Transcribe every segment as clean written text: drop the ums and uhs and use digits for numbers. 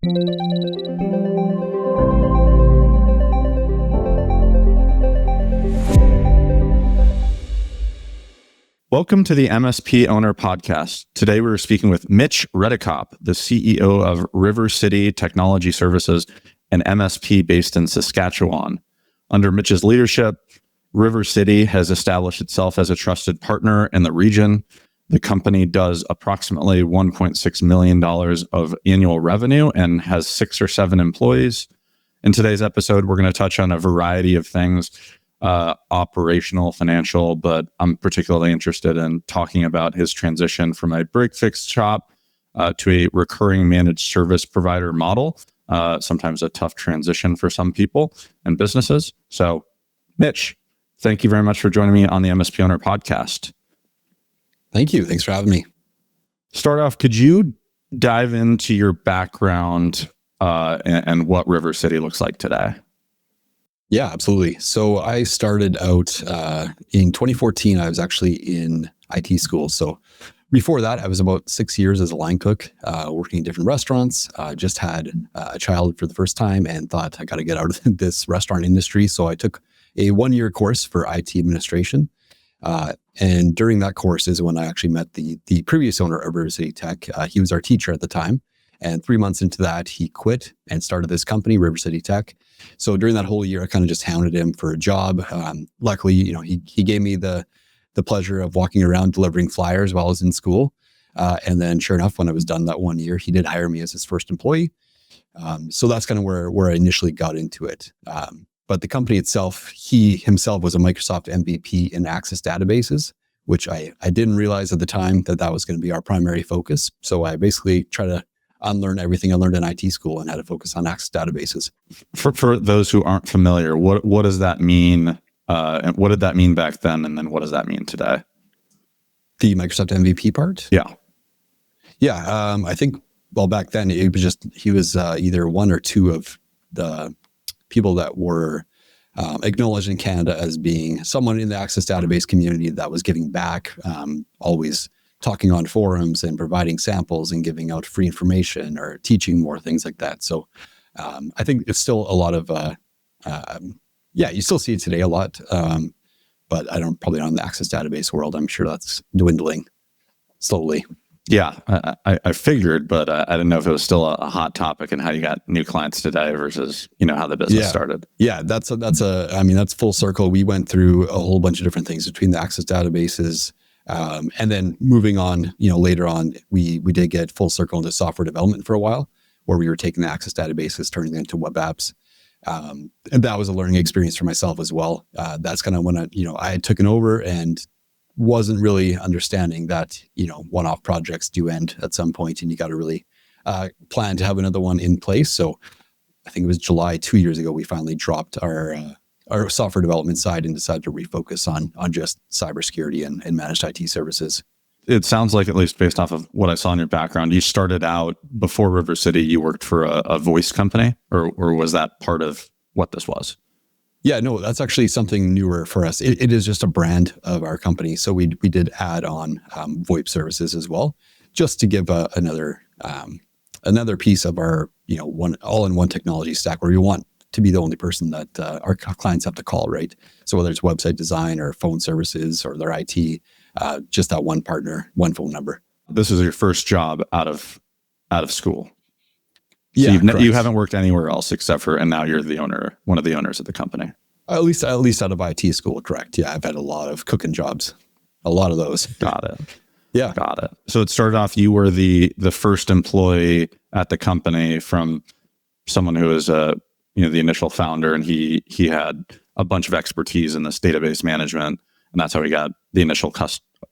Welcome to the MSP Owner Podcast. Today we're speaking with Mitch Redekopp, the CEO of River City Technology Services, an MSP based in Saskatchewan. Under Mitch's leadership, River City has established itself as a trusted partner in the region. The company does approximately $1.6 million of annual revenue and has 6 or 7 employees. In today's episode, we're going to touch on a variety of things, operational, financial, but I'm particularly interested in talking about his transition from a break-fix shop to a recurring managed service provider model. Sometimes a tough transition for some people and businesses. So, Mitch, thank you very much for joining me on the MSP Owner Podcast. Thank you. Thanks for having me. Start off, could you dive into your background and what River City looks like today? Yeah, absolutely. So I started out in 2014. I was actually in IT school. So before that, I was about 6 years as a line cook, working in different restaurants. Just had a child for the first time and thought I got to get out of this restaurant industry. So I took a 1-year course for IT administration. And during that course is when I actually met the previous owner of River City Tech. He was our teacher at the time. And 3 months into that, he quit and started this company, River City Tech. So during that whole year, I kind of just hounded him for a job. Luckily, he gave me the pleasure of walking around delivering flyers while I was in school. And then sure enough, when I was done that 1 year, he did hire me as his first employee. So that's kind of where I initially got into it. But the company itself, he himself was a Microsoft MVP in Access databases, which I didn't realize at the time that was going to be our primary focus. So I basically try to unlearn everything I learned in IT school and how to focus on Access databases. For those who aren't familiar, what does that mean? And what did that mean back then? And then what does that mean today? The Microsoft MVP part? Yeah. Yeah. I think, back then it was just, he was either one or two of the people that were acknowledged in Canada as being someone in the Access database community that was giving back, always talking on forums and providing samples and giving out free information or teaching more, things like that. So I think it's still a lot of, you still see it today a lot, but probably not in the Access database world. I'm sure that's dwindling slowly. Yeah, I figured, but I didn't know if it was still a hot topic and how you got new clients today versus, how the business started. Yeah, that's full circle. We went through a whole bunch of different things between the Access databases. And then moving on, later on, we did get full circle into software development for a while, where we were taking the Access databases, turning them into web apps. And that was a learning experience for myself as well. That's kind of when I had taken over and wasn't really understanding that, one-off projects do end at some point and you got to really plan to have another one in place. So I think it was July 2 years ago, we finally dropped our software development side and decided to refocus on just cybersecurity and managed IT services. It sounds like, at least based off of what I saw in your background, you started out before River City, you worked for a voice company, or was that part of what this was? Yeah, no, that's actually something newer for us. It is just a brand of our company. So we did add on VoIP services as well, just to give another piece of our, all-in-one technology stack where we want to be the only person that our clients have to call, right? So whether it's website design or phone services or their IT, just that one partner, one phone number. This is your first job out of school. Yeah, so you haven't worked anywhere else except for, and now you're one of the owners of the company. At least out of IT school, correct? Yeah, I've had a lot of cooking jobs, a lot of those. Got it. Yeah, got it. So it started off, you were the first employee at the company from someone who was the initial founder, and he had a bunch of expertise in this database management, and that's how he got the initial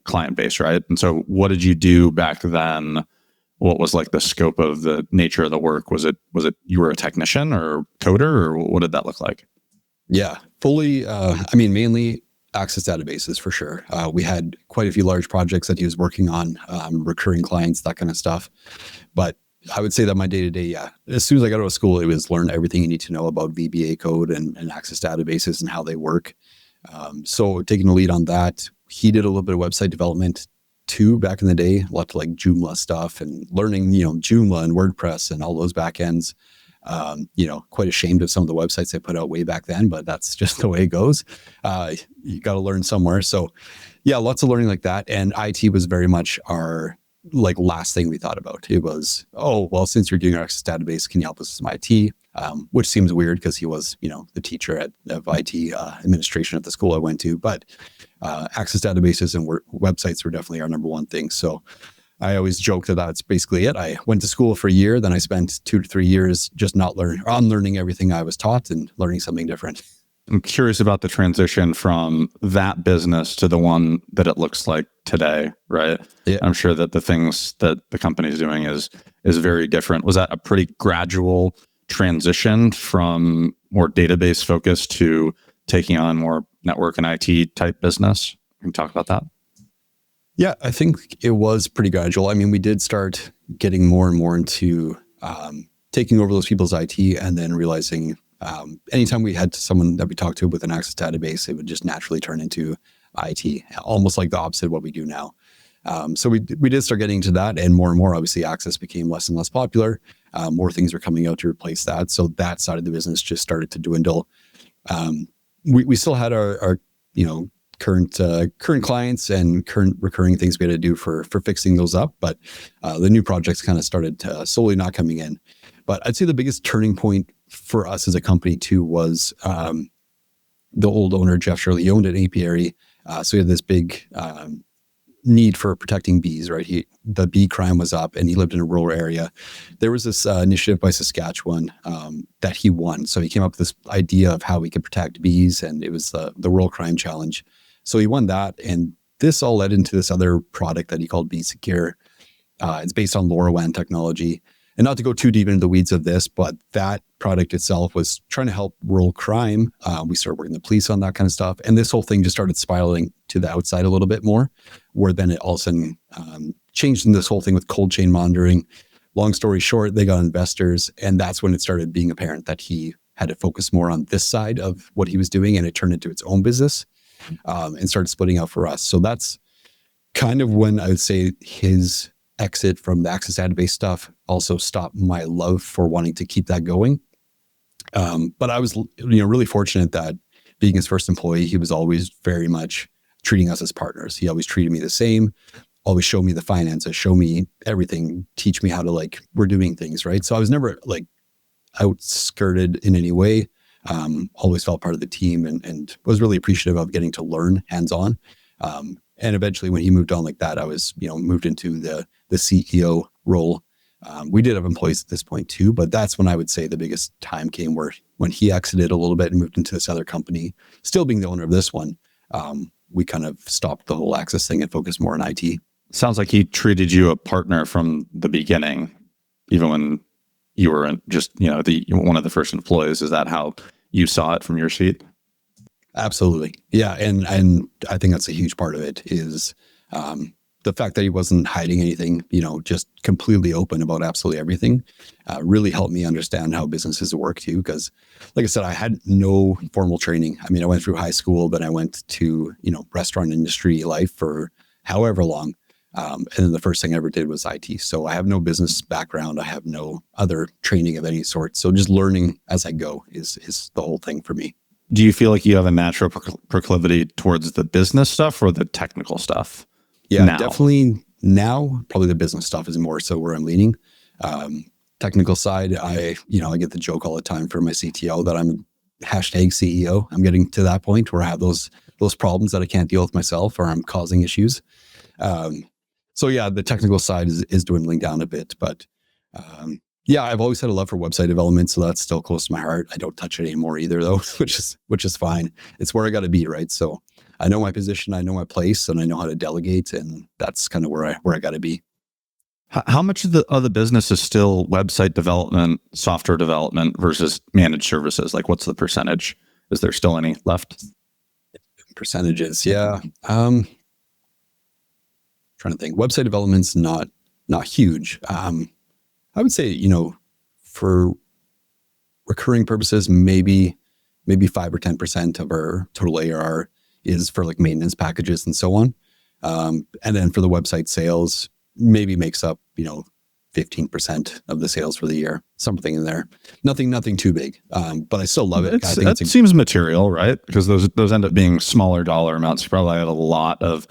client base, right? And so what did you do back then? What was like the scope of the nature of the work? Was it you were a technician or coder, or what did that look like? Yeah, fully. Mainly Access databases for sure. We had quite a few large projects that he was working on, recurring clients, that kind of stuff. But I would say that my day-to-day, as soon as I got out of school, it was learn everything you need to know about VBA code and Access databases and how they work. So taking the lead on that, he did a little bit of website development, too back in the day, a lot of like Joomla stuff and learning, Joomla and WordPress and all those backends. Quite ashamed of some of the websites they put out way back then, but that's just the way it goes. You got to learn somewhere. So yeah, lots of learning like that. And IT was very much our like last thing we thought about. It was, oh, well, since you're doing our Access database, can you help us with some IT? Which seems weird because he was, the teacher of IT administration at the school I went to. But Access databases and websites were definitely our number one thing. So I always joke that that's basically it. I went to school for a year, then I spent 2 to 3 years just unlearning everything I was taught and learning something different. I'm curious about the transition from that business to the one that it looks like today, right? Yeah. I'm sure that the things that the company is doing is very different. Was that a pretty gradual transition from more database focused to taking on more network and IT type business? Can you talk about that? Yeah, I think it was pretty gradual. I mean, we did start getting more and more into taking over those people's IT and then realizing anytime we had someone that we talked to with an Access database, it would just naturally turn into IT, almost like the opposite of what we do now. So we did start getting into that, and more, obviously, Access became less and less popular. More things were coming out to replace that. So that side of the business just started to dwindle. We still had our current clients and current recurring things we had to do for fixing those up, but the new projects kind of started slowly not coming in. But I'd say the biggest turning point for us as a company too was the old owner, Jeff Shirley, he owned an apiary. So he had this big need for protecting bees, right? The bee crime was up and he lived in a rural area. There was this initiative by Saskatchewan that he won. So he came up with this idea of how we could protect bees, and it was the Rural Crime Challenge. So he won that, and this all led into this other product that he called Bee Secure. It's based on LoRaWAN technology. And not to go too deep into the weeds of this, but that product itself was trying to help rural crime. We started working with the police on that kind of stuff. And this whole thing just started spiraling to the outside a little bit more, where then it all of a sudden changed in this whole thing with cold chain monitoring. Long story short, they got investors. And that's when it started being apparent that he had to focus more on this side of what he was doing. And it turned into its own business and started splitting out for us. So that's kind of when I would say his exit from the Access database stuff also stopped my love for wanting to keep that going. But I was, really fortunate that being his first employee, he was always very much treating us as partners. He always treated me the same, always showed me the finances, show me everything, teach me how to we're doing things, right? So I was never outskirted in any way. Always felt part of the team and was really appreciative of getting to learn hands-on. And eventually when he moved on like that, I was, moved into the CEO role. We did have employees at this point too, but that's when I would say the biggest time came when he exited a little bit and moved into this other company, still being the owner of this one. We kind of stopped the whole Access thing and focused more on IT. Sounds like he treated you a partner from the beginning, even when you were just, one of the first employees. Is that how you saw it from your seat? Absolutely. Yeah. And I think that's a huge part of it is the fact that he wasn't hiding anything, just completely open about absolutely everything, really helped me understand how businesses work too. Because like I said, I had no formal training. I mean, I went through high school, but I went to, restaurant industry life for however long. And then the first thing I ever did was IT. So I have no business background. I have no other training of any sort. So just learning as I go is the whole thing for me. Do you feel like you have a natural proclivity towards the business stuff or the technical stuff? Yeah, now? Definitely now. Probably the business stuff is more so where I'm leaning. Technical side, I get the joke all the time from my CTO that I'm #CEO. I'm getting to that point where I have those problems that I can't deal with myself, or I'm causing issues. So yeah, the technical side is dwindling down a bit, but yeah, I've always had a love for website development, so that's still close to my heart. I don't touch it anymore either, though, which is fine. It's where I got to be, right? So I know my position, I know my place, and I know how to delegate, and that's kind of where I got to be. How much of the business is still website development, software development versus managed services? Like, what's the percentage? Is there still any left? Percentages, yeah. Trying to think. Website development's not huge. I would say, for recurring purposes, maybe 5 or 10% of our total ARR is for like maintenance packages and so on. And then for the website sales, maybe makes up, 15% of the sales for the year, something in there. Nothing too big. But I still love it. I think it seems material, right? Because those end up being smaller dollar amounts. You probably have a lot of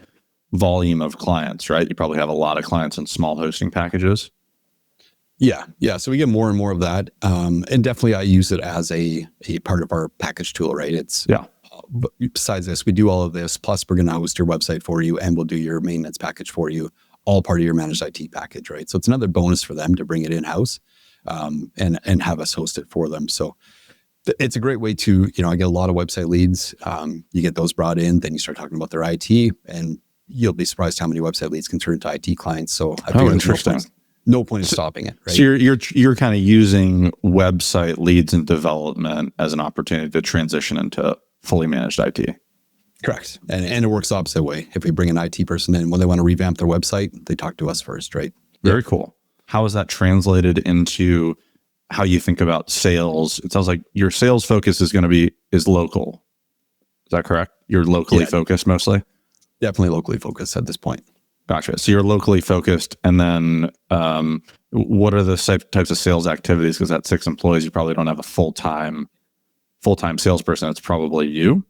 volume of clients, right? You probably have a lot of clients in small hosting packages. Yeah. So we get more and more of that. And definitely I use it as a part of our package tool, right? But besides this, we do all of this, plus we're going to host your website for you and we'll do your maintenance package for you, all part of your managed IT package, right? So it's another bonus for them to bring it in-house and have us host it for them. So it's a great way to, I get a lot of website leads. You get those brought in, then you start talking about their IT, and you'll be surprised how many website leads can turn into IT clients. So I figure interesting. No point in stopping it, right? So you're kind of using website leads and development as an opportunity to transition into fully managed IT. Correct. And it works the opposite way. If we bring an IT person in, when they want to revamp their website, they talk to us first, right? Very cool. How is that translated into how you think about sales? It sounds like your sales focus is local. Is that correct? You're locally focused mostly? Definitely locally focused at this point. Gotcha. So you're locally focused, and then what are the types of sales activities? Because at 6 employees, you probably don't have a full-time salesperson. It's probably you.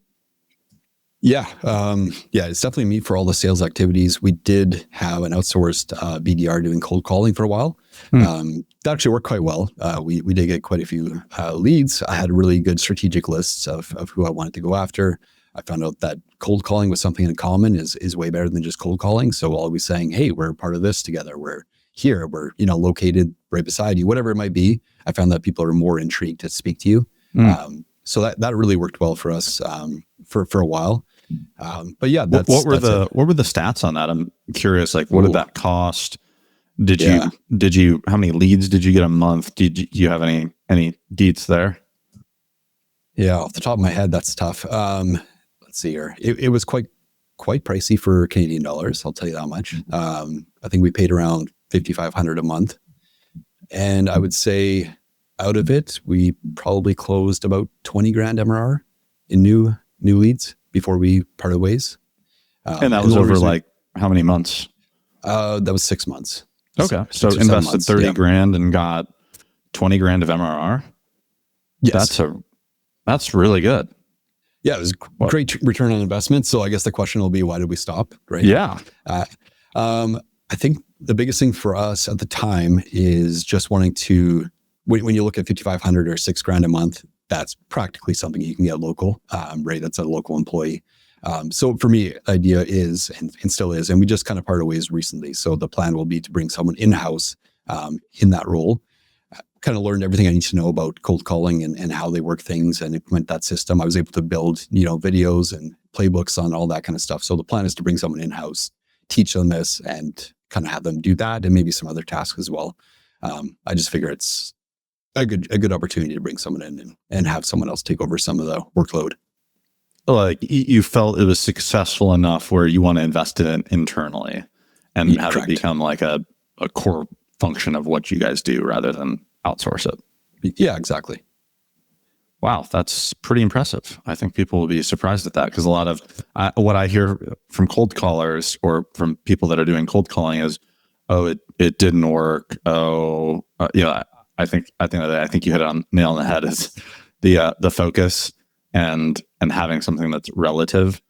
Yeah. It's definitely me for all the sales activities. We did have an outsourced BDR doing cold calling for a while. That actually worked quite well. We did get quite a few leads. I had really good strategic lists of who I wanted to go after. I found out that cold calling was something in common is way better than just cold calling. So I'll be saying, hey, we're part of this together. We're here. We're, located right beside you, whatever it might be. I found that people are more intrigued to speak to you. So that really worked well for us for a while. But yeah, what were the stats on that? I'm curious. Like, what did that cost? Did you how many leads did you get a month? Do you have any deets there? Yeah, off the top of my head, that's tough. Let's see here. It was quite pricey for Canadian dollars. I'll tell you that much. I think we paid around $5,500 a month, and I would say out of it, we probably closed about 20 grand MRR in new leads before we parted ways. And that was over like how many months? That was 6 months. Okay. So invested 30 grand and got 20 grand of MRR. Yes. That's really good. Yeah. It was great return on investment. So I guess the question will be, why did we stop? Right. Yeah. I think the biggest thing for us at the time is just wanting to, when you look at 5,500 or 6 grand a month, that's practically something you can get local, right? That's a local employee. So for me, the idea is, and still is, and we just kind of parted ways recently. So the plan will be to bring someone in-house in that role. Kind of learned everything I need to know about cold calling and how they work things and implement that system. I was able to build, videos and playbooks on all that kind of stuff. So the plan is to bring someone in-house, teach them this, and kind of have them do that and maybe some other tasks as well. I just figure it's a good opportunity to bring someone in and have someone else take over some of the workload. Like you felt it was successful enough where you want to invest in it internally and have it become like a core function of what you guys do rather than outsource it. Yeah, exactly. Wow, that's pretty impressive. I think people will be surprised at that because a lot of what I hear from cold callers or from people that are doing cold calling is, oh, it didn't work. Oh, I think you hit it on nail on the head is the focus and having something that's relative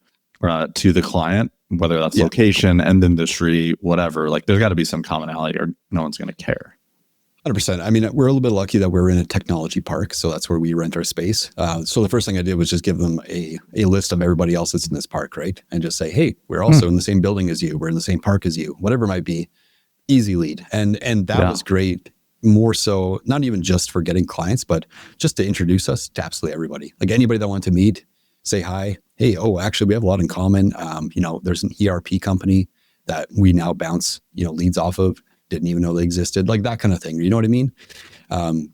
to the client, whether that's location, end industry, whatever. Like there's got to be some commonality or no one's going to care. 100%. I mean, we're a little bit lucky that we're in a technology park, so that's where we rent our space. So the first thing I did was just give them a list of everybody else that's in this park, right? And just say, hey, we're also in the same building as you. We're in the same park as you, whatever it might be. Easy lead. And that was great. More so, not even just for getting clients, but just to introduce us to absolutely everybody. Like anybody that wanted to meet, say hi. Hey, actually, we have a lot in common. There's an ERP company that we now bounce, leads off of. Didn't even know they existed, like that kind of thing. You know what I mean?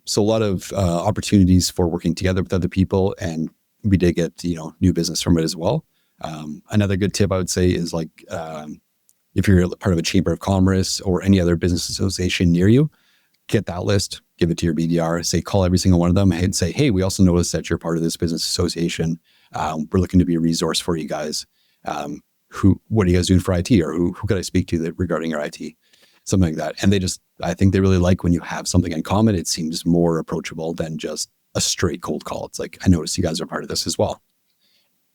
So a lot of opportunities for working together with other people, and we did get new business from it as well. Another good tip I would say is like if you're part of a chamber of commerce or any other business association near you, get that list, give it to your BDR, say call every single one of them and say, hey, we also noticed that you're part of this business association. We're looking to be a resource for you guys. what are you guys doing for IT? Or who could I speak to regarding your IT? Something like that. And I think they really like when you have something in common. It seems more approachable than just a straight cold call. It's like, I noticed you guys are part of this as well.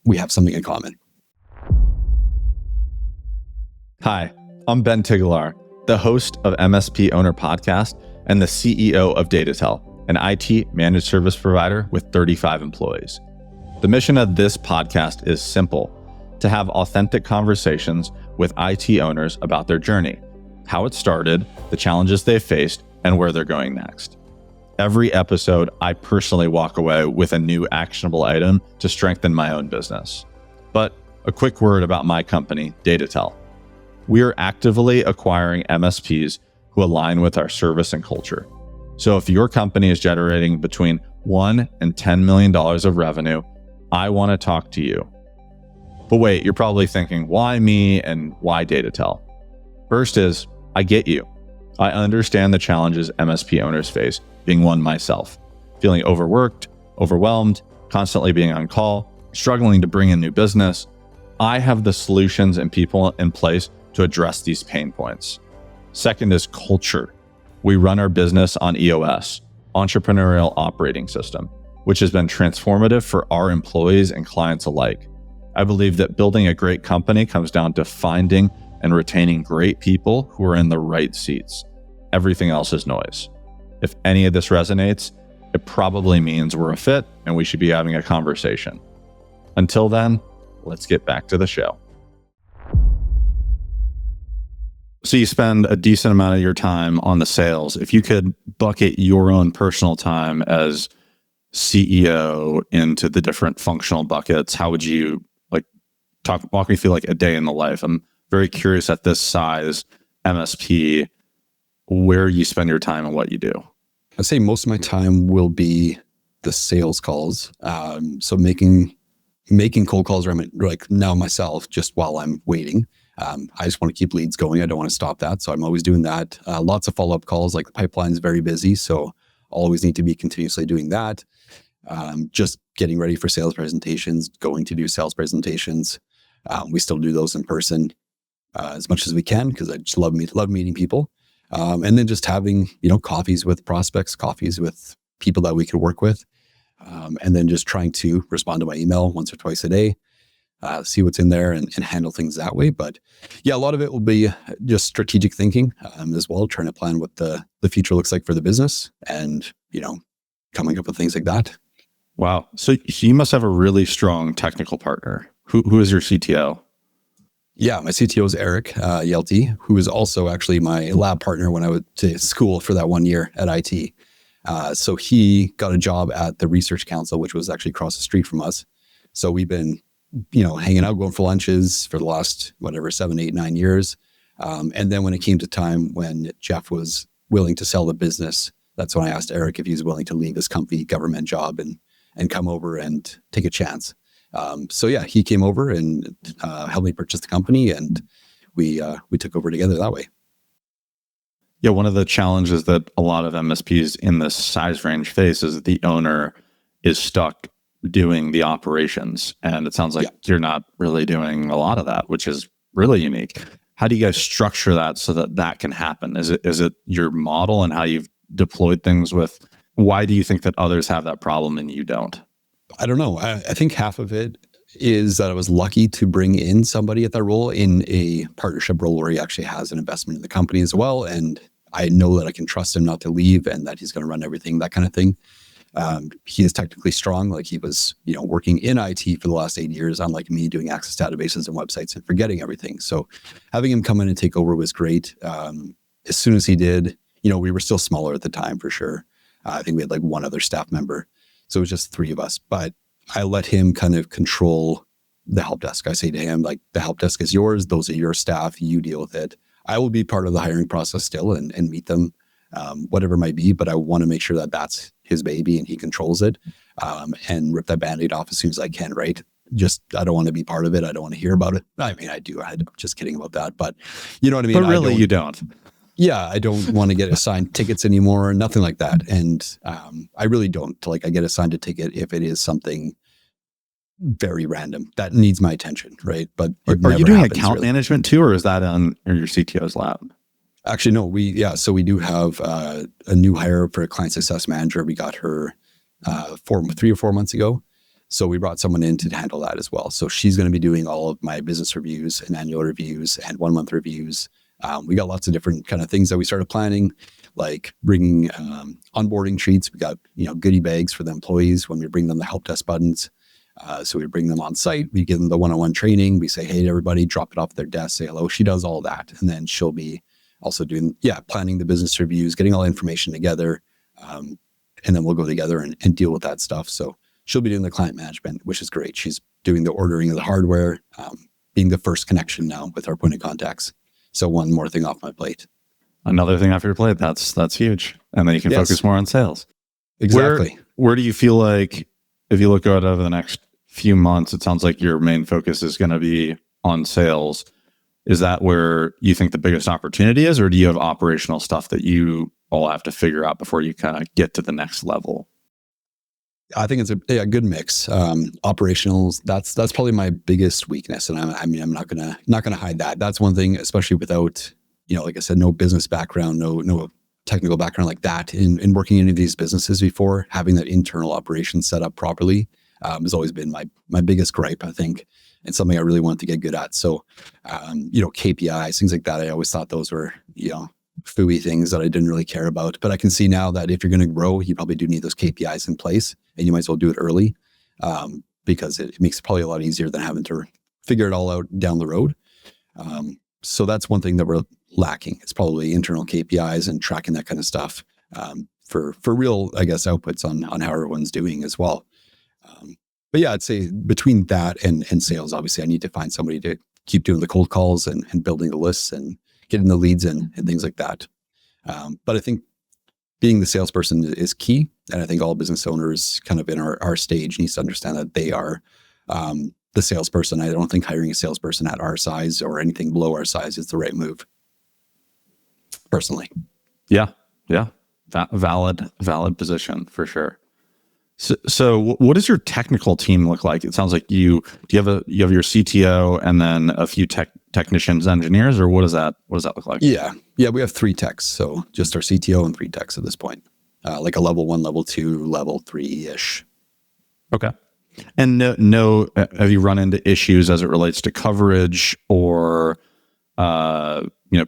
We have something in common. Hi, I'm Ben Tigelaar, the host of MSP Owner Podcast and the CEO of DataTel, an IT managed service provider with 35 employees. The mission of this podcast is simple: to have authentic conversations with IT owners about their journey, how it started, the challenges they faced, and where they're going next. Every episode, I personally walk away with a new actionable item to strengthen my own business. But a quick word about my company, DataTel. We are actively acquiring MSPs who align with our service and culture. So if your company is generating between $1 and $10 million of revenue, I want to talk to you. But wait, you're probably thinking, why me and why DataTel? First is, I get you. I understand the challenges MSP owners face, being one myself, feeling overworked, overwhelmed, constantly being on call, struggling to bring in new business. I have the solutions and people in place to address these pain points. Second is culture. We run our business on EOS, Entrepreneurial Operating System, which has been transformative for our employees and clients alike. I believe that building a great company comes down to finding and retaining great people who are in the right seats. Everything else is noise. If any of this resonates, it probably means we're a fit and we should be having a conversation. Until then, let's get back to the show. So you spend a decent amount of your time on the sales. If you could bucket your own personal time as CEO into the different functional buckets, how would you walk me through like a day in the life? I'm very curious at this size MSP, where you spend your time and what you do. I'd say most of my time will be the sales calls. So making cold calls where I'm like now myself, just while I'm waiting. I just want to keep leads going. I don't want to stop that. So I'm always doing that. Lots of follow-up calls, like the pipeline is very busy. So always need to be continuously doing that. Just getting ready for sales presentations, going to do sales presentations. We still do those in person as much as we can because I just love meeting people. And then just having, coffees with prospects, coffees with people that we could work with. And then just trying to respond to my email once or twice a day, see what's in there and handle things that way. But yeah, a lot of it will be just strategic thinking as well, trying to plan what the future looks like for the business and, coming up with things like that. Wow. So you must have a really strong technical partner. Who is your CTO? Yeah, my CTO is Eric Yelty, who is also actually my lab partner when I went to school for that 1 year at IT. So he got a job at the Research Council, which was actually across the street from us. So we've been, hanging out, going for lunches for the last, 7, 8, 9 years. And then when it came to time when Jeff was willing to sell the business, that's when I asked Eric if he was willing to leave his comfy government job and come over and take a chance. So yeah, he came over and helped me purchase the company, and we took over together that way. Yeah, one of the challenges that a lot of MSPs in this size range face is that the owner is stuck doing the operations, and it sounds like you're not really doing a lot of that, which is really unique. How do you guys structure that so that can happen? Is it your model and how you've deployed things with? Why do you think that others have that problem and you don't? I don't know. I think half of it is that I was lucky to bring in somebody at that role in a partnership role where he actually has an investment in the company as well. And I know that I can trust him not to leave and that he's going to run everything, that kind of thing. He is technically strong. Like he was, working in IT for the last 8 years, unlike me doing access databases and websites and forgetting everything. So having him come in and take over was great. As soon as he did, we were still smaller at the time for sure. I think we had like one other staff member. So it was just 3 of us, but I let him kind of control the help desk. I say to him, like, the help desk is yours. Those are your staff. You deal with it. I will be part of the hiring process still and meet them, whatever it might be, but I want to make sure that that's his baby and he controls it, and rip that Band-Aid off as soon as I can, right? Just, I don't want to be part of it. I don't want to hear about it. I mean, I do. I'm just kidding about that, but you know what I mean? But really, you don't. Yeah, I don't want to get assigned tickets anymore, nothing like that. And I really don't. Like, I get assigned a ticket if it is something very random. That needs my attention, right? But Are you doing account management too, or is that on your CTO's lab? Actually, no. So we do have a new hire for a client success manager. We got her 3 or 4 months ago. So we brought someone in to handle that as well. So she's going to be doing all of my business reviews and annual reviews and 1 month reviews. We got lots of different kind of things that we started planning, like bringing onboarding treats. We got, goodie bags for the employees when we bring them the help desk buttons. So we bring them on site, we give them the one-on-one training. We say, hey, to everybody, drop it off their desk, say hello. She does all that. And then she'll be also doing, planning the business reviews, getting all the information together. And then we'll go together and deal with that stuff. So she'll be doing the client management, which is great. She's doing the ordering of the hardware, being the first connection now with our point of contacts. So one more thing off my plate. Another thing off your plate. That's huge. And then you can focus more on sales. Exactly. Where do you feel like, if you look out over the next few months, it sounds like your main focus is going to be on sales. Is that where you think the biggest opportunity is, or do you have operational stuff that you all have to figure out before you kind of get to the next level? I think it's a good mix. Operationals, that's probably my biggest weakness, and I'm not gonna hide that. That's one thing, especially without, like I said, no business background, no technical background like that in working in any of these businesses before. Having that internal operations set up properly has always been my biggest gripe, I think, and something I really wanted to get good at. So, KPIs, things like that, I always thought those were, fooey things that I didn't really care about. But I can see now that if you're going to grow, you probably do need those KPIs in place, and you might as well do it early, because it makes it probably a lot easier than having to figure it all out down the road. So that's one thing that we're lacking. It's probably internal KPIs and tracking that kind of stuff for real, I guess, outputs on how everyone's doing as well. But yeah, I'd say between that and sales, obviously, I need to find somebody to keep doing the cold calls and building the lists and getting the leads in and things like that. But I think being the salesperson is key. And I think all business owners kind of in our stage needs to understand that they are the salesperson. I don't think hiring a salesperson at our size or anything below our size is the right move, personally. Yeah. Valid position for sure. So what does your technical team look like? It sounds like you have your CTO and then a few technicians, engineers, or what does that look like? Yeah, we have 3 techs. So just our CTO and 3 techs at this point, like a level 1, level 2, level 3-ish. Okay. And no, have you run into issues as it relates to coverage or,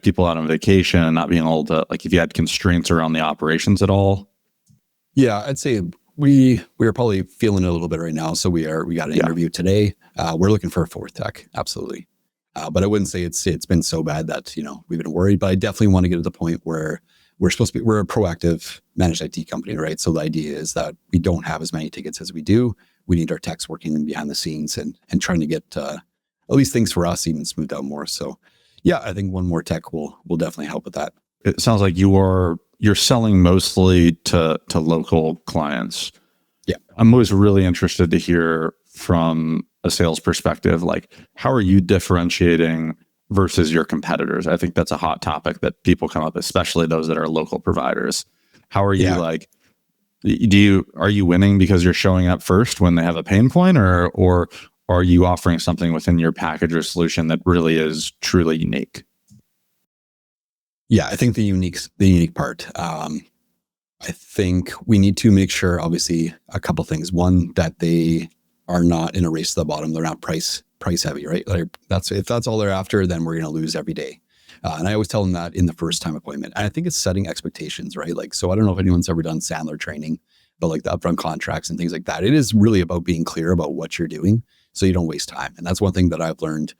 people out on vacation and not being able to, like, if you had constraints around the operations at all? Yeah, I'd say we are probably feeling it a little bit right now. So we got an interview today. We're looking for a 4th tech. Absolutely. But I wouldn't say it's been so bad that, we've been worried, but I definitely want to get to the point where we're a proactive managed IT company, right? So the idea is that we don't have as many tickets as we do. We need our techs working behind the scenes and trying to get at least things for us even smoothed out more. So yeah, I think one more tech will definitely help with that. It sounds like you're selling mostly to local clients. Yeah. I'm always really interested to hear from a sales perspective, like, how are you differentiating versus your competitors? I think that's a hot topic that people come up, especially those that are local providers. How are you are you winning because you're showing up first when they have a pain point, or are you offering something within your package or solution that really is truly unique? Yeah, I think the unique part. I think we need to make sure, obviously, a couple things. One, that they are not in a race to the bottom. They're not price heavy, right? Like if that's all they're after, then we're going to lose every day. And I always tell them that in the first time appointment. And I think it's setting expectations, right? Like, so I don't know if anyone's ever done Sandler training, but like the upfront contracts and things like that. It is really about being clear about what you're doing so you don't waste time. And that's one thing that I've learned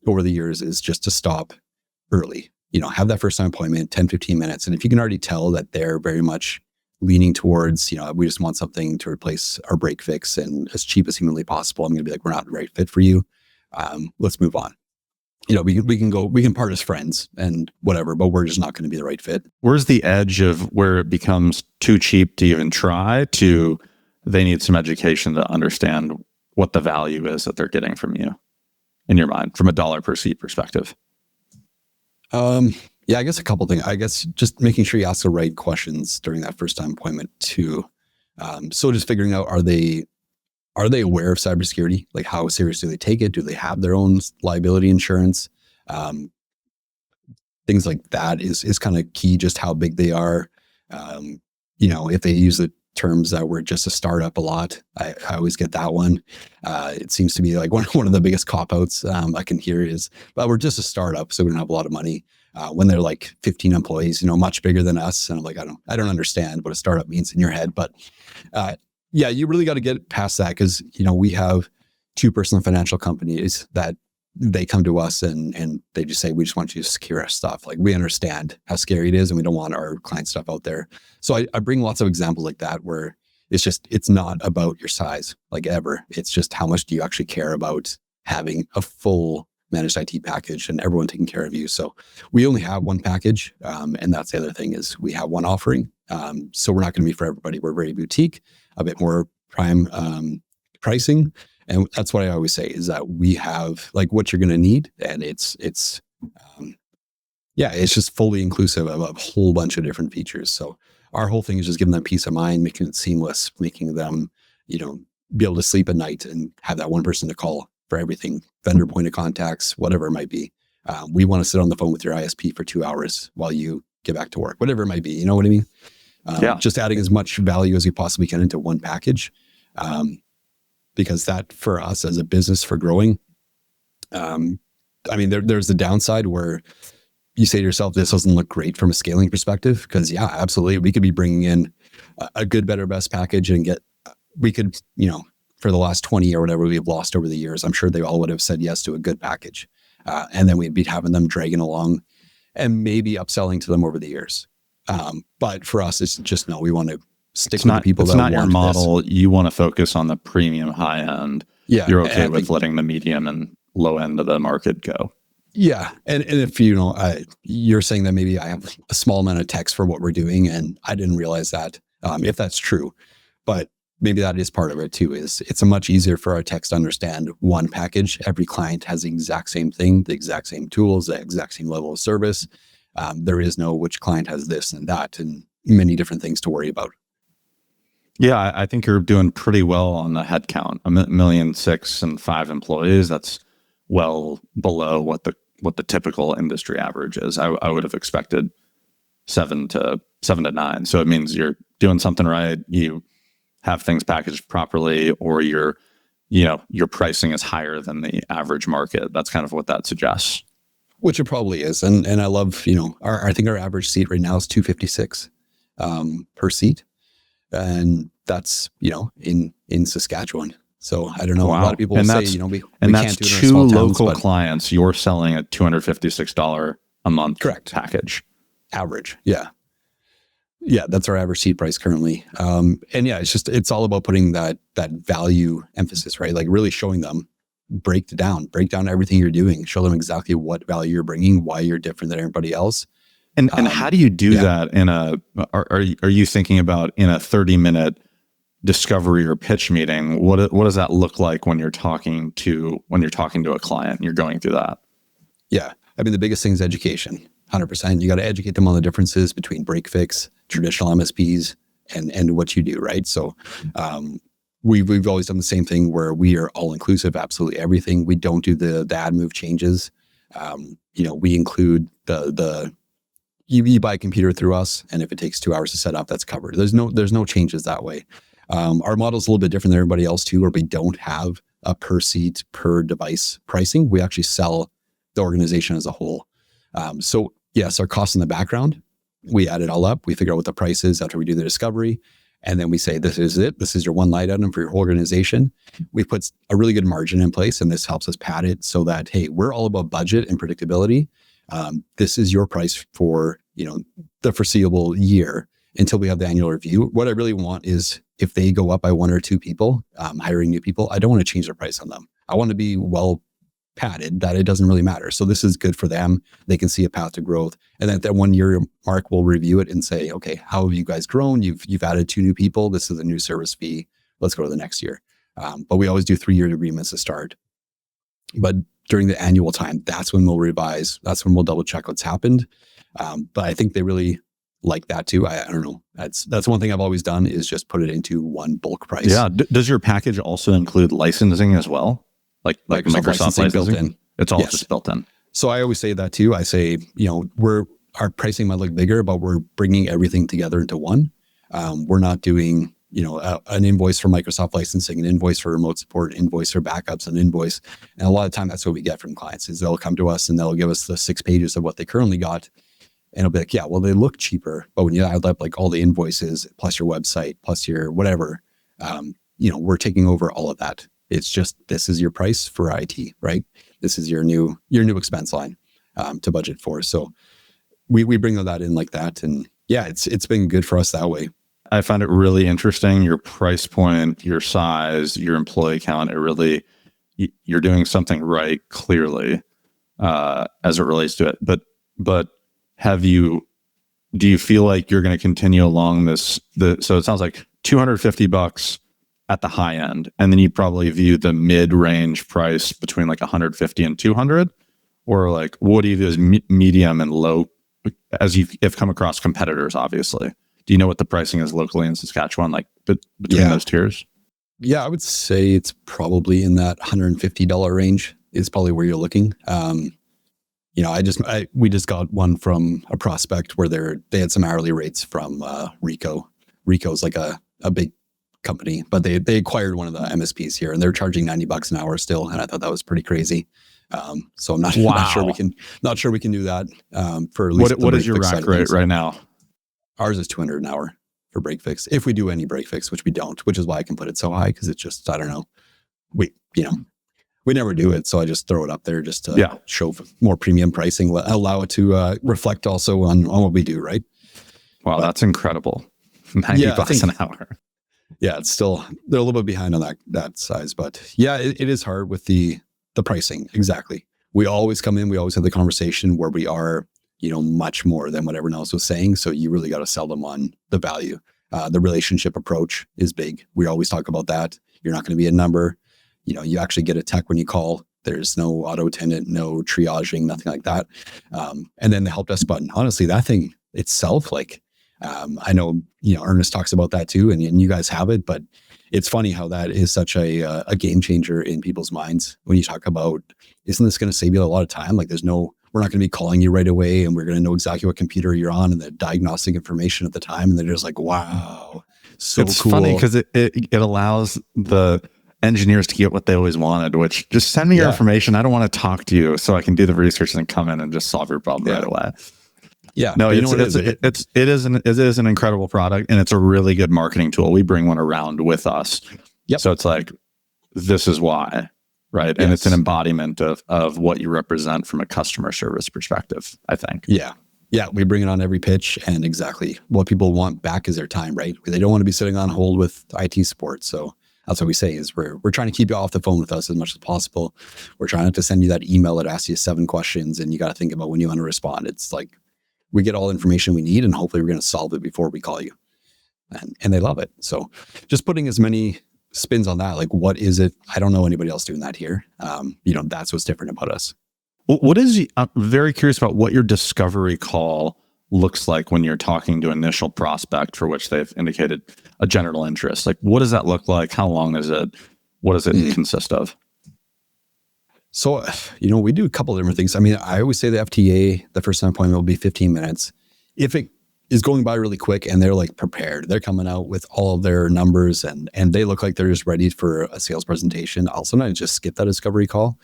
over the years is just to stop early. Have that first time appointment, 10, 15 minutes. And if you can already tell that they're very much leaning towards, we just want something to replace our break fix and as cheap as humanly possible, I'm going to be like, we're not the right fit for you. Let's move on. We can part as friends and whatever, but we're just not going to be the right fit. Where's the edge of where it becomes too cheap to even try to they need some education to understand what the value is that they're getting from you in your mind from a dollar per seat perspective? Yeah, I guess a couple things. I guess just making sure you ask the right questions during that first time appointment too. So just figuring out, are they are they aware of cybersecurity? Like, how serious do they take it? Do they have their own liability insurance? Um, Things like that is kind of key, just how big they are. If they use the terms that we're just a startup a lot, I always get that one. It seems to be like one of the biggest cop-outs I can hear is, well, we're just a startup, so we don't have a lot of money. When they're like 15 employees, much bigger than us. And I'm like, I don't understand what a startup means in your head. But yeah, you really got to get past that because, we have two personal financial companies that they come to us and they just say, we just want you to secure our stuff. Like, we understand how scary it is and we don't want our client stuff out there. So I bring lots of examples like that where it's not about your size, like ever. It's just how much do you actually care about having a full managed IT package and everyone taking care of you. So we only have one package. And that's the other thing is we have one offering. So we're not going to be for everybody. We're very boutique, a bit more prime pricing. And that's what I always say is that we have like what you're going to need. And it's just fully inclusive of a whole bunch of different features. So our whole thing is just giving them peace of mind, making it seamless, making them, be able to sleep at night and have that one person to call for everything, vendor point of contacts, whatever it might be. We want to sit on the phone with your ISP for 2 hours while you get back to work, whatever it might be. You know what I mean? Just adding as much value as we possibly can into one package. Because that for us as a business for growing, there's the downside where you say to yourself, this doesn't look great from a scaling perspective. Because yeah, absolutely. We could be bringing in a good, better, best package and we could, for the last 20 or whatever we've lost over the years, I'm sure they all would have said yes to a good package. And then we'd be having them dragging along and maybe upselling to them over the years. But for us, it's just, no, we want to stick with the people that want this. It's not your model. You want to focus on the premium high end. Yeah. You're okay with letting the medium and low end of the market go. Yeah. And if, you're saying that maybe I have a small amount of text for what we're doing and I didn't realize that, if that's true, but maybe that is part of it too, is it's a much easier for our techs to understand one package. Every client has the exact same thing, the exact same tools, the exact same level of service. There is no which client has this and that and many different things to worry about. Yeah, I think you're doing pretty well on the headcount. 1.6 million and 5 employees. That's well below what the typical industry average is. I would have expected 7 to 9. So it means you're doing something right. You have things packaged properly, or your pricing is higher than the average market. That's kind of what that suggests. Which it probably is, and I love I think our average seat right now is $256 per seat. And that's, in Saskatchewan. So I don't know. Wow. A lot of people say, we that's can't do it in two small towns, local clients. You're selling a $256 a month correct package. Average. Yeah. Yeah. That's our average seat price currently. And yeah, it's all about putting that value emphasis, right? Like really showing them, break down everything you're doing, show them exactly what value you're bringing, why you're different than everybody else. And how do you do that are you thinking about in a 30-minute discovery or pitch meeting? What does that look like when you're talking to a client and you're going through that? Yeah. The biggest thing is education. 100%. You got to educate them on the differences between break fix, traditional MSPs, and what you do, right? So we've always done the same thing where we are all inclusive, absolutely everything. We don't do the ad move changes. We include you buy a computer through us, and if it takes 2 hours to set up, that's covered. There's no changes that way. Our model's a little bit different than everybody else too, where we don't have a per seat, per device pricing. We actually sell the organization as a whole. So yes, our costs in the background, we add it all up. We figure out what the price is after we do the discovery. And then we say, this is it. This is your one line item for your whole organization. We put a really good margin in place, and this helps us pad it so that, hey, we're all about budget and predictability. This is your price for, the foreseeable year until we have the annual review. What I really want is if they go up by 1 or 2 people, hiring new people, I don't want to change their price on them. I want to be well padded that it doesn't really matter. So this is good for them. They can see a path to growth. And then at that 1 year mark, we'll review it and say, okay, how have you guys grown? You've added 2 new people. This is a new service fee. Let's go to the next year. But we always do 3-year agreements to start. But during the annual time, that's when we'll revise. That's when we'll double check what's happened. But I think they really, like that too. I don't know. That's one thing I've always done is just put it into one bulk price. Yeah. Does your package also include licensing as well? Like Microsoft licensing? Built in. It's all just built in. So I always say that too. I say, our pricing might look bigger, but we're bringing everything together into one. We're not doing, an invoice for Microsoft licensing, an invoice for remote support, an invoice for backups, an invoice. And a lot of time that's what we get from clients is they'll come to us and they'll give us the 6 pages of what they currently got. And it'll be like, yeah, well, they look cheaper, but when you add up like all the invoices plus your website, plus your whatever, we're taking over all of that. It's just, this is your price for IT, right? This is your new expense line to budget for. So we bring that in like that. And yeah, it's been good for us that way. I found it really interesting. Your price point, your size, your employee count, you're doing something right clearly as it relates to it. But do you feel like you're going to continue along so it sounds like $250 at the high end, and then you probably view the mid-range price between like 150 and 200, or like what do you view as medium and low as you've come across competitors, obviously? Do you know what the pricing is locally in Saskatchewan, like between those tiers? Yeah, I would say it's probably in that $150 range is probably where you're looking. We just got one from a prospect where they had some hourly rates from Rico. Rico's like a big company, but they acquired one of the MSPs here and they're charging $90 an hour still. And I thought that was pretty crazy. So I'm not sure we can do that for at least. What is your rack rate right now? Ours is $200 an hour for break fix. If we do any break fix, which we don't, which is why I can put it so high, because it's just, I don't know. We never do it. So I just throw it up there just to show more premium pricing, allow it to reflect also on what we do, right? Wow, that's incredible. $90 an hour. Yeah, it's still, they're a little bit behind on that size, but yeah, it is hard with the pricing. Exactly. We always come in, we always have the conversation where we are, much more than what everyone else was saying. So you really got to sell them on the value. The relationship approach is big. We always talk about that. You're not going to be a number. You actually get a tech when you call. There's no auto attendant, no triaging, nothing like that. And then the help desk button. Honestly, that thing itself, I know, Ernest talks about that too, and you guys have it, but it's funny how that is such a game changer in people's minds when you talk about, isn't this going to save you a lot of time? Like we're not going to be calling you right away and we're going to know exactly what computer you're on and the diagnostic information at the time. And they're just like, wow, so it's cool. Funny because it allows the engineers to get what they always wanted, which just send me your information. I don't want to talk to you so I can do the research and come in and just solve your problem right away. Yeah. No, it is an incredible product and it's a really good marketing tool. We bring one around with us. Yep. So it's like, this is why, right? And it's an embodiment of what you represent from a customer service perspective, I think. Yeah. Yeah. We bring it on every pitch, and exactly what people want back is their time, right? They don't want to be sitting on hold with IT support. So that's what we say is we're trying to keep you off the phone with us as much as possible. We're trying not to send you that email that asks you 7 questions and you got to think about when you want to respond. It's like, we get all the information we need and hopefully we're going to solve it before we call you. And they love it. So just putting as many spins on that, like, what is it? I don't know anybody else doing that here. That's what's different about us. I'm very curious about what your discovery call looks like when you're talking to initial prospect for which they've indicated a general interest. Like, what does that look like? How long is it? What does it consist of? So, we do a couple of different things. I mean, I always say the FTA, the first time appointment will be 15 minutes. If it is going by really quick and they're like prepared, they're coming out with all of their numbers and they look like they're just ready for a sales presentation, I'll sometimes just skip that discovery call.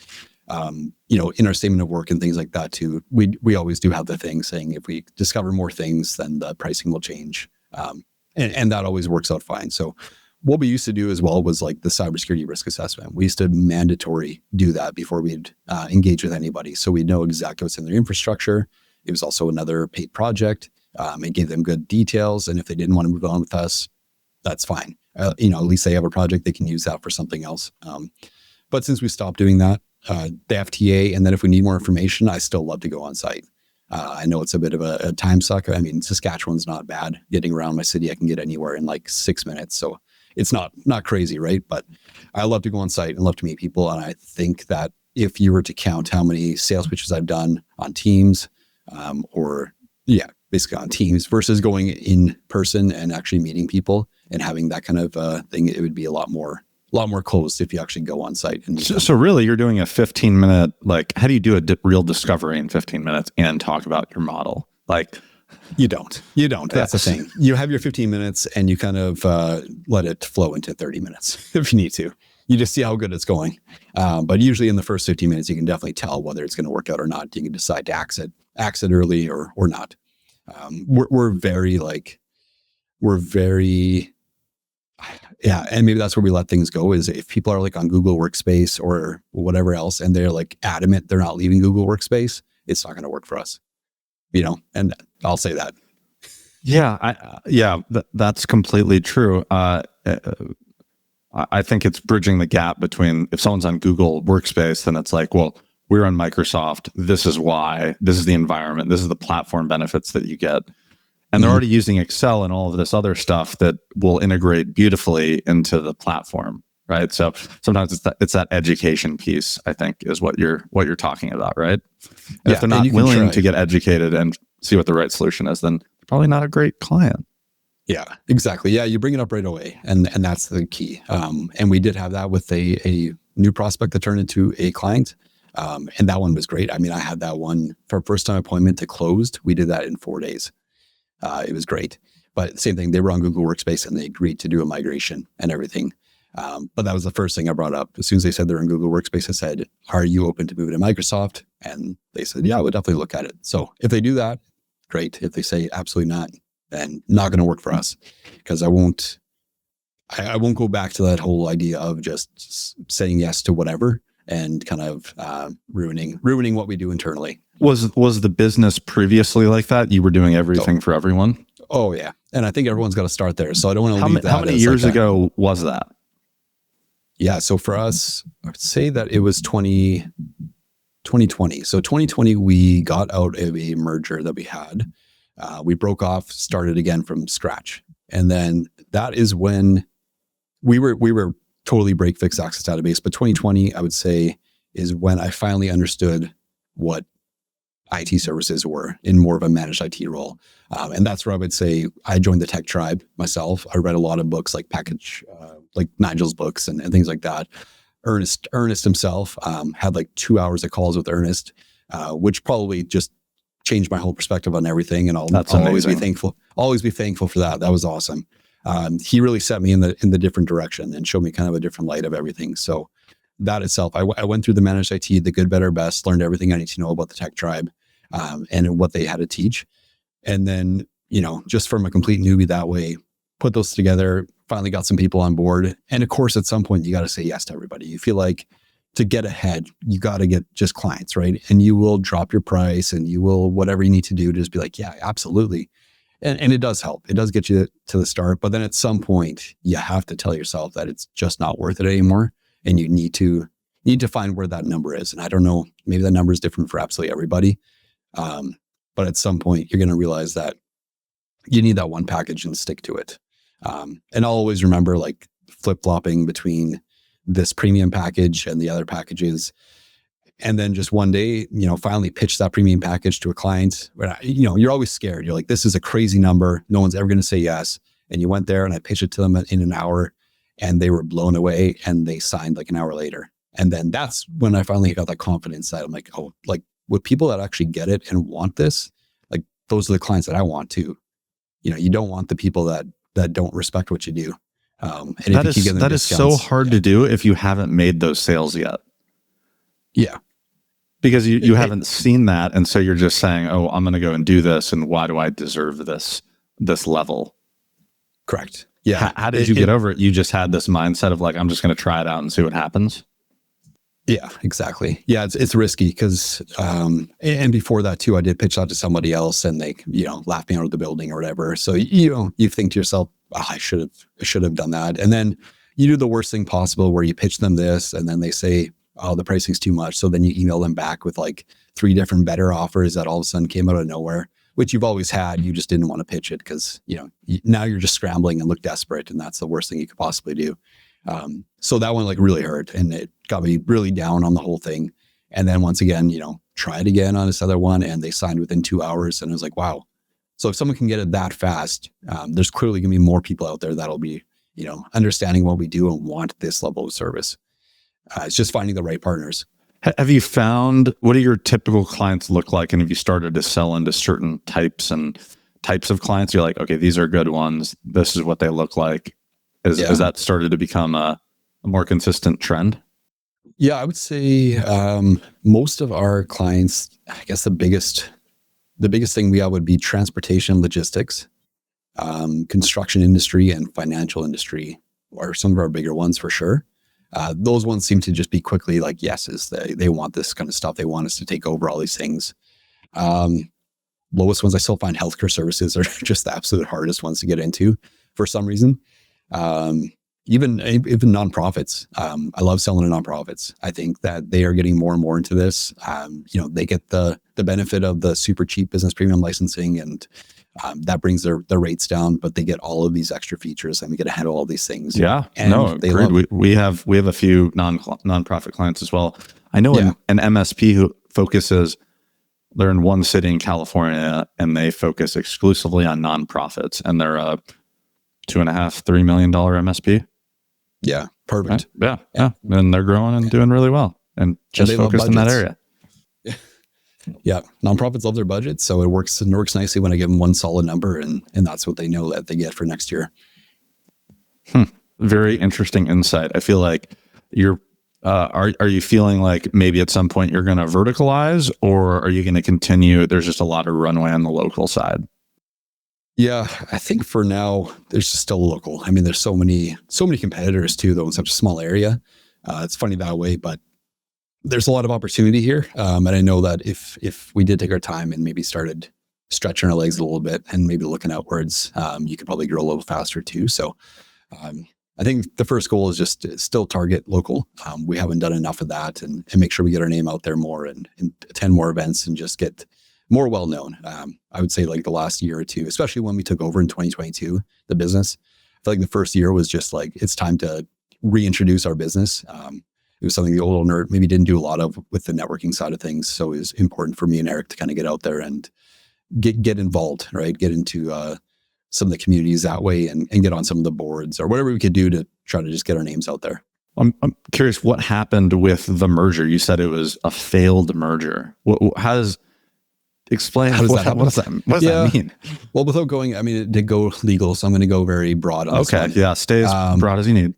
In our statement of work and things like that too, we always do have the thing saying if we discover more things, then the pricing will change. And that always works out fine. So what we used to do as well was like the cybersecurity risk assessment. We used to mandatory do that before we'd engage with anybody. So we'd know exactly what's in their infrastructure. It was also another paid project. It gave them good details. And if they didn't want to move on with us, that's fine. At least they have a project, they can use that for something else. But since we stopped doing that, the FTA, and then if we need more information, I still love to go on site. I know it's a bit of a time suck. I mean, Saskatchewan's not bad. Getting around my city, I can get anywhere in like 6 minutes. So it's not crazy, right? But I love to go on site and love to meet people. And I think that if you were to count how many sales pitches I've done on Teams, basically on Teams versus going in person and actually meeting people and having that kind of thing. It would be a lot more closed if you actually go on site. And so really, you're doing a 15-minute, like, how do you do a real discovery in 15 minutes and talk about your model? Like, you don't. That's the thing. You have your 15 minutes and you kind of let it flow into 30 minutes if you need to. You just see how good it's going. But usually in the first 15 minutes, you can definitely tell whether it's going to work out or not. You can decide to axe it early or not. We're very, yeah. And maybe that's where we let things go, is if people are like on Google Workspace or whatever else, and they're like adamant they're not leaving Google Workspace, it's not going to work for us, and I'll say that. Yeah. That's completely true. I think it's bridging the gap between, if someone's on Google Workspace, then it's like, well, we're on Microsoft. This is why. This is the environment. This is the platform benefits that you get. And they're already using Excel and all of this other stuff that will integrate beautifully into the platform, right? So sometimes it's that education piece, I think, is what you're talking about, right? And if they're not willing to get educated and see what the right solution is, then probably not a great client. Yeah, exactly. Yeah, you bring it up right away, and that's the key. And we did have that with a new prospect that turned into a client, and that one was great. I mean, I had that one for first time appointment to closed. We did that in 4 days. It was great. But same thing, they were on Google Workspace and they agreed to do a migration and everything. But that was the first thing I brought up. As soon as they said they're in Google Workspace, I said, "Are you open to moving to Microsoft?" And they said, "Yeah, we'll definitely look at it." So if they do that, great. If they say absolutely not, then not going to work for us, because I won't go back to that whole idea of just saying yes to whatever and kind of ruining what we do internally. Was the business previously like that? You were doing everything for everyone? Oh yeah. And I think everyone's got to start there. So I don't want to leave that. How many years ago was that? Yeah. So for us, I would say that it was 2020. So 2020, we got out of a merger that we had. We broke off, started again from scratch. And then that is when we were totally break fix access database. But 2020, I would say, is when I finally understood what IT services were in more of a managed IT role. And that's where I would say I joined the tech tribe myself. I read a lot of books like like Nigel's books and things like that. Ernest himself had like 2 hours of calls with Ernest, which probably just changed my whole perspective on everything. And I'll always be thankful for that. That was awesome. He really set me in the different direction and showed me kind of a different light of everything. So that itself, I went through the managed IT, the good, better, best, learned everything I need to know about the tech tribe, and what they had to teach. And then, just from a complete newbie that way, put those together, finally got some people on board. And of course, at some point, you got to say yes to everybody. You feel like to get ahead, you got to get just clients, right? And you will drop your price and you will, whatever you need to do to just be like, yeah, absolutely. And it does help. It does get you to the start. But then at some point, you have to tell yourself that it's just not worth it anymore. And you need to find where that number is. And I don't know, maybe that number is different for absolutely everybody. But at some point, you're going to realize that you need that one package and stick to it. And I'll always remember like flip-flopping between this premium package and the other packages. And then just one day, finally pitch that premium package to a client. You're always scared. You're like, this is a crazy number. No one's ever going to say yes. And you went there and I pitched it to them in an hour and they were blown away and they signed like an hour later. And then that's when I finally got that confidence that I'm like, oh, like with people that actually get it and want this, like those are the clients that I want too. You don't want the people that don't respect what you do. And that is so hard to do if you haven't made those sales yet. Yeah. Because you haven't seen that. And so you're just saying, oh, I'm going to go and do this. And why do I deserve this level? Correct. Yeah. How did you get over it? You just had this mindset of like, I'm just going to try it out and see what happens. Yeah, exactly. Yeah, it's risky because, and before that too, I did pitch out to somebody else and they, laughed me out of the building or whatever. So, you think to yourself, oh, I should have done that. And then you do the worst thing possible where you pitch them this and then they say, oh, the pricing's too much. So then you email them back with like 3 different better offers that all of a sudden came out of nowhere, which you've always had. You just didn't want to pitch it because, now you're just scrambling and look desperate. And that's the worst thing you could possibly do. So that one like really hurt and it got me really down on the whole thing. And then once again, try it again on this other one and they signed within 2 hours. And I was like, wow, So if someone can get it that fast, there's clearly going to be more people out there that'll be, understanding what we do and want this level of service. It's just finding the right partners. Have you found, what do your typical clients look like? And have you started to sell into certain types of clients? You're like, okay, these are good ones. This is what they look like. Has that started to become a more consistent trend? Yeah, I would say most of our clients, I guess the biggest thing we have would be transportation, logistics, construction industry, and financial industry are some of our bigger ones for sure. Those ones seem to just be quickly like yeses. They want this kind of stuff. They want us to take over all these things. Lowest ones, I still find healthcare services are just the absolute hardest ones to get into for some reason. Even nonprofits. I love selling to nonprofits. I think that they are getting more and more into this. They get the benefit of the super cheap business premium licensing, and that brings their rates down, but they get all of these extra features and we get to handle all these things. Yeah. And no, agreed. We have a few nonprofit clients as well. I know an MSP who focuses, they're in one city in California and they focus exclusively on nonprofits, and they're a $2.5-3 million MSP. Yeah. Perfect. Right? Yeah. And they're growing and doing really well and just focused in that area. Yeah, nonprofits love their budget, so it works nicely when I give them one solid number, and that's what they know that they get for next year. Very interesting insight. I feel like you're. Are you feeling like maybe at some point you're going to verticalize, or are you going to continue? There's just a lot of runway on the local side. Yeah, I think for now there's just still local. I mean, there's so many competitors too, though in such a small area. It's funny that way, but there's a lot of opportunity here. And I know that if we did take our time and maybe started stretching our legs a little bit and maybe looking outwards, you could probably grow a little faster too. So I think the first goal is just to still target local. We haven't done enough of that, and make sure we get our name out there more and attend more events and just get more well-known. I would say like the last year or two, especially when we took over in 2022, the business, I feel like the first year was just like, it's time to reintroduce our business. It was something the old owner maybe didn't do a lot of with the networking side of things. So it was important for me and Eric to kind of get out there and get involved, right? Get into some of the communities that way and get on some of the boards or whatever we could do to try to just get our names out there. I'm curious what happened with the merger. You said it was a failed merger. Explain what does that mean? Well, without going, I mean, it did go legal, so I'm going to go very broad on this one. Yeah, stay as broad as you need.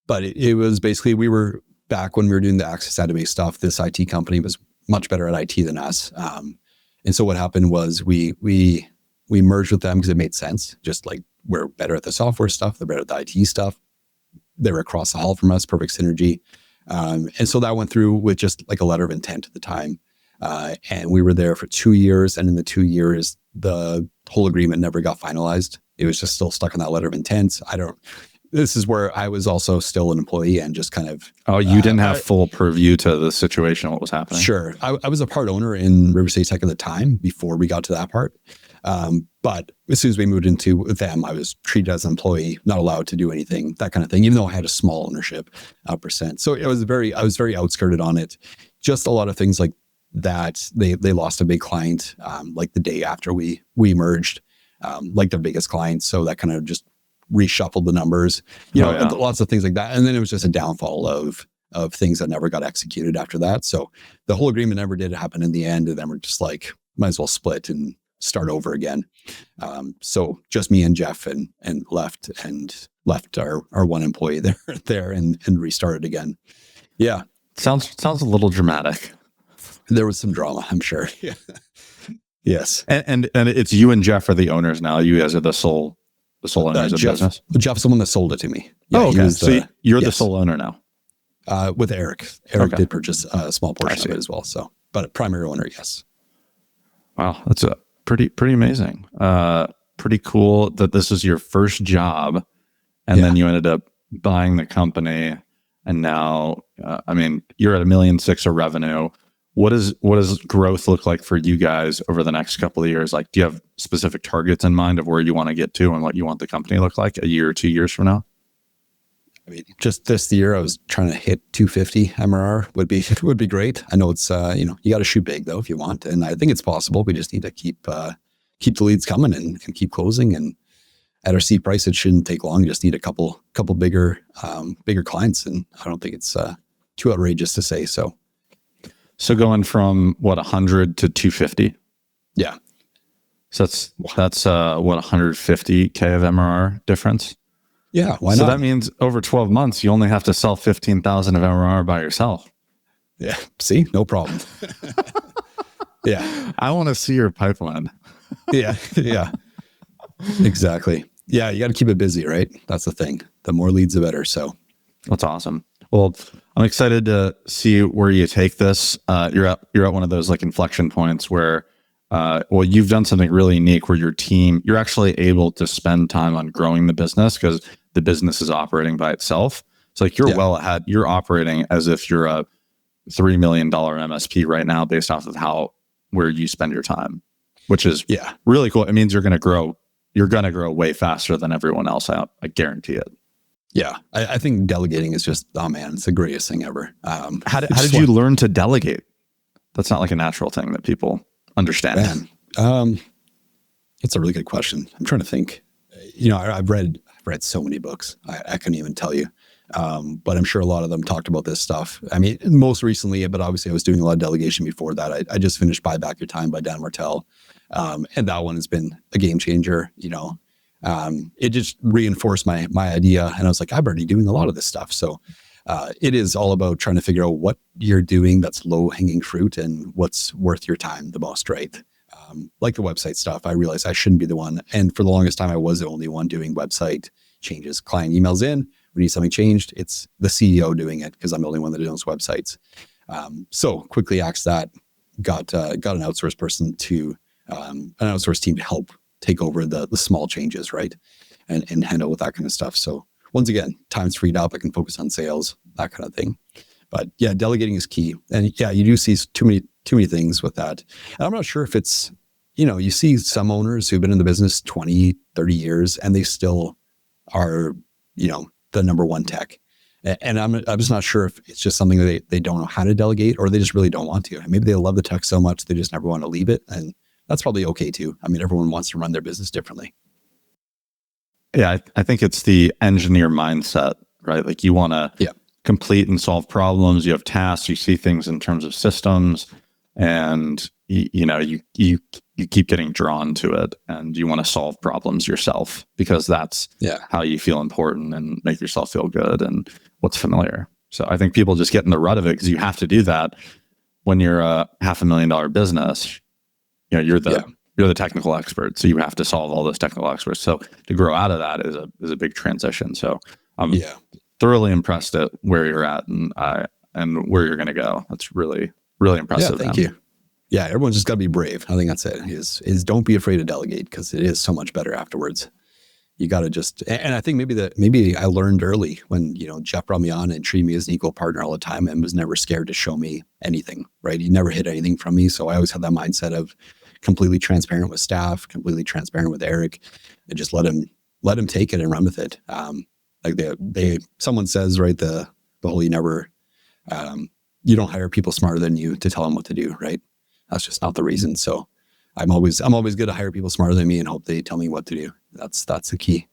But it was basically, we were back when we were doing the Access Database stuff. This IT company was much better at IT than us, and so what happened was we merged with them because it made sense. Just like we're better at the software stuff, they're better at the IT stuff. They were across the hall from us, perfect synergy, and so that went through with just like a letter of intent at the time. And we were there for 2 years. And in the 2 years, the whole agreement never got finalized. It was just still stuck on that letter of intent. This is where I was also still an employee and just kind of. Oh, you didn't have full purview to the situation, what was happening? Sure. I was a part owner in River City Tech at the time before we got to that part. But as soon as we moved into them, I was treated as an employee, not allowed to do anything, that kind of thing, even though I had a small ownership percent. So I was very outskirted on it. Just a lot of things like that. They lost a big client like the day after we merged, like their biggest client. So that kind of just reshuffled the numbers, lots of things like that. And then it was just a downfall of things that never got executed after that. So the whole agreement never did happen in the end. And then we're just like, might as well split and start over again. So just me and Jeff and left our one employee there and restarted again. Yeah. Sounds a little dramatic. There was some drama, I'm sure. Yeah. Yes. And it's you and Jeff are the owners now. You guys are the sole owners of the business. Jeff's the one that sold it to me. Yeah, okay. So you're the sole owner now. With Eric. Eric did purchase a small portion of it as well. So, but primary owner, yes. Wow, that's a pretty amazing. Pretty cool that this is your first job, and then you ended up buying the company, and now, you're at $1.6 million of revenue. What does growth look like for you guys over the next couple of years? Like, do you have specific targets in mind of where you want to get to and what you want the company to look like a year or 2 years from now? I mean, just this year, I was trying to hit 250 MRR would be great. I know it's you got to shoot big though if you want, and I think it's possible. We just need to keep keep the leads coming and keep closing. And at our seat price, it shouldn't take long. You just need a couple bigger clients. And I don't think it's too outrageous to say so. So going from what, 100 to 250? Yeah. So that's what, 150K of MRR difference? Yeah. Why so not? So that means over 12 months, you only have to sell 15,000 of MRR by yourself. Yeah. See, no problem. Yeah. I want to see your pipeline. Yeah. Yeah. Exactly. Yeah. You got to keep it busy, right? That's the thing. The more leads, the better. So that's awesome. Well, I'm excited to see where you take this. You're at one of those like inflection points where, you've done something really unique where your team, you're actually able to spend time on growing the business because the business is operating by itself. So like you're well ahead. You're operating as if you're a $3 million MSP right now based off of where you spend your time, which is really cool. It means you're going to grow. You're going to grow way faster than everyone else. I guarantee it. Yeah. I think delegating is just, oh man, it's the greatest thing ever. How did you learn to delegate? That's not like a natural thing that people understand. Man, that's a really good question. I'm trying to think. I've read so many books. I couldn't even tell you. But I'm sure a lot of them talked about this stuff. I mean, most recently, but obviously I was doing a lot of delegation before that. I just finished Buy Back Your Time by Dan Martell. And that one has been a game changer. It just reinforced my idea. And I was like, I'm already doing a lot of this stuff. So it is all about trying to figure out what you're doing that's low hanging fruit and what's worth your time the most, right? Like the website stuff, I realized I shouldn't be the one. And for the longest time, I was the only one doing website changes. Client emails in, we need something changed. It's the CEO doing it because I'm the only one that does websites. So quickly axed that, got an outsourced person to an outsourced team to help take over the small changes, right? And handle with that kind of stuff. So once again, time's freed up. I can focus on sales, that kind of thing. But yeah, delegating is key. And yeah, you do see too many things with that. And I'm not sure if it's, you see some owners who've been in the business 20, 30 years, and they still are, the number one tech. And I'm just not sure if it's just something that they don't know how to delegate, or they just really don't want to. Maybe they love the tech so much, they just never want to leave it. And that's probably okay too. I mean, everyone wants to run their business differently. Yeah, I think it's the engineer mindset, right? Like you want to complete and solve problems. You have tasks. You see things in terms of systems, and you keep getting drawn to it, and you want to solve problems yourself because that's how you feel important and make yourself feel good and what's familiar. So I think people just get in the rut of it because you have to do that when you're a $500,000 business. You're the technical expert, so you have to solve all those technical experts. So to grow out of that is a big transition. So I'm thoroughly impressed at where you're at and where you're going to go. That's really, really impressive. Yeah, thank you. Yeah, everyone's just got to be brave. I think that's it. Is don't be afraid to delegate because it is so much better afterwards. You got to just, and I think maybe I learned early when Jeff brought me on and treated me as an equal partner all the time and was never scared to show me anything. Right? He never hid anything from me, so I always had that mindset of completely transparent with staff, completely transparent with Eric, and just let him take it and run with it. Like someone says, right, the whole you don't hire people smarter than you to tell them what to do, right? That's just not the reason. So I'm always good to hire people smarter than me and hope they tell me what to do. That's the key.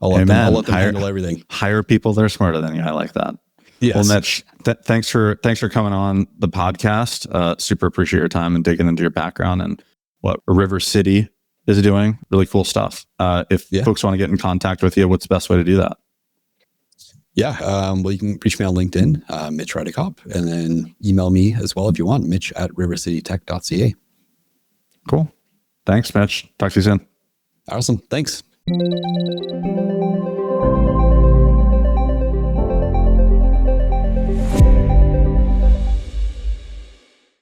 I'll let them handle everything. Hire people that are smarter than you. I like that. Yes. Well, Mitch, thanks for coming on the podcast. Super appreciate your time and digging into your background and what River City is doing. Really cool stuff. If folks want to get in contact with you, what's the best way to do that? Yeah. Well, you can reach me on LinkedIn, Mitch Redekopp, and then email me as well if you want, mitch@rivercitytech.ca. Cool. Thanks, Mitch. Talk to you soon. Awesome. Thanks.